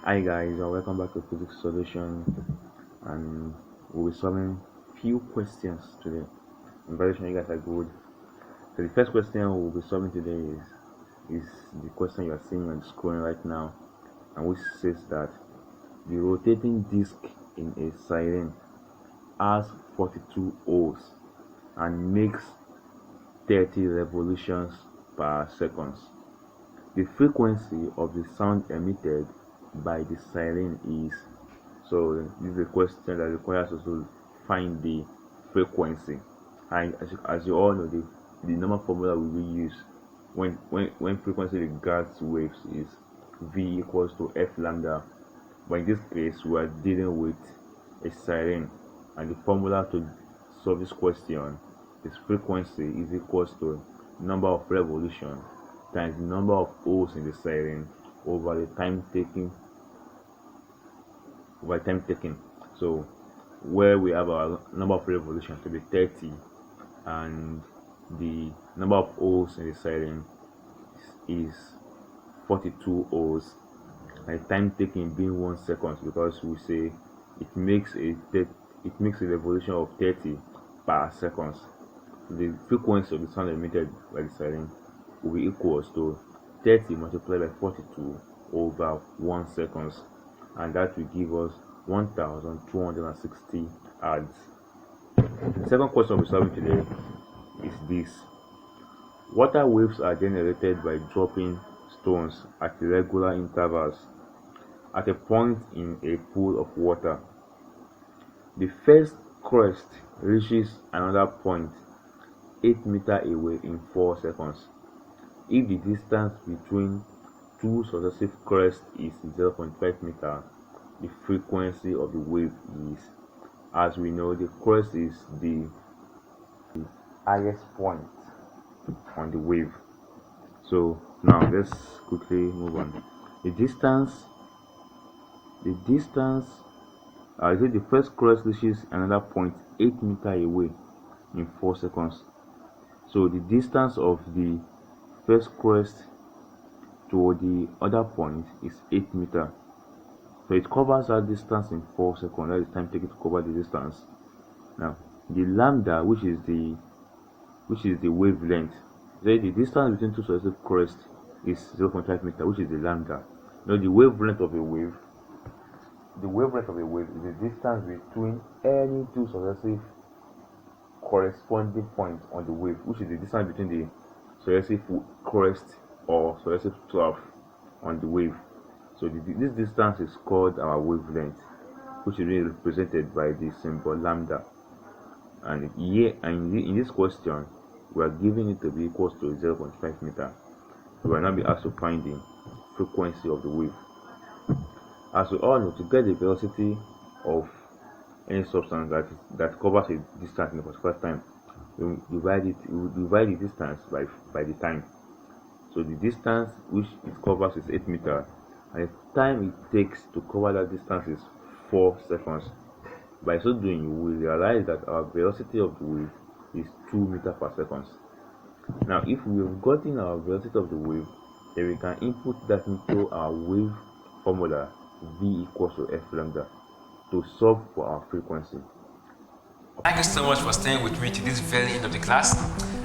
Hi guys, and welcome back to Physics Solution, and we'll be solving few questions today. I'm very sure you guys are good. So the first question we'll be solving today is the question you are seeing on the screen right now, and which says that the rotating disc in a siren has 42 holes and makes 30 revolutions per second. The frequency of the sound emitted by the siren is. So this is a question that requires us to find the frequency, and as you all know, the normal formula we will use when frequency regards waves is v equals to f lambda, but in this case we are dealing with a siren, and the formula to solve this question is frequency is equals to number of revolutions times the number of holes in the siren over the time taken. So where we have our number of revolutions to be 30 and the number of holes in the siren is 42 holes, and the time taken being 1 second, because we say it makes a revolution of 30 per second. The frequency of the sound emitted by the siren will be equals to 30 multiplied by 42 over 1 second, and that will give us 1260 hertz. The second question we'll be solving today is this: water waves are generated by dropping stones at irregular intervals at a point in a pool of water. The first crest reaches another point 8 meters away in 4 seconds. If the distance between two successive crests is 0.5 meters, the frequency of the wave is. As we know, the crest is the highest point on the wave. So now let's quickly move on. The first crest reaches another point 8 meters away in 4 seconds. So the distance of the first crest to the other point is 8 meters. So it covers that distance in 4 seconds. That is time taken to cover the distance. Now the lambda, which is the wavelength. So the distance between two successive crests is 0.5 meters, which is the lambda. Now the wavelength of a wave is the distance between any two successive corresponding points on the wave, which is the distance between the successive crest or successive trough on the wave. So this distance is called our wavelength, which is being represented by the symbol lambda. And here, in this question, we are giving it to be equals to 0.5 meters. We will now be asked to find the frequency of the wave. As we all know, to get the velocity of any substance that covers a distance in a particular time, we divide the distance by the time. So the distance which it covers is 8 meters, and the time it takes to cover that distance is 4 seconds. By so doing, you will realize that our velocity of the wave is 2 meters per second. Now, if we have gotten our velocity of the wave, then we can input that into our wave formula v equals to f lambda to solve for our frequency. Thank you so much for staying with me to this very end of the class.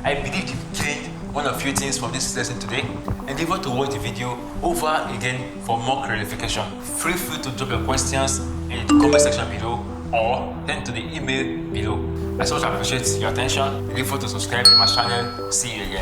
I believe you've gained one or few things from this lesson today. Endeavor to watch the video over again for more clarification. Feel free to drop your questions in the comment section below or send to the email below. I so much appreciate your attention. Endeavor to subscribe to my channel. See you again.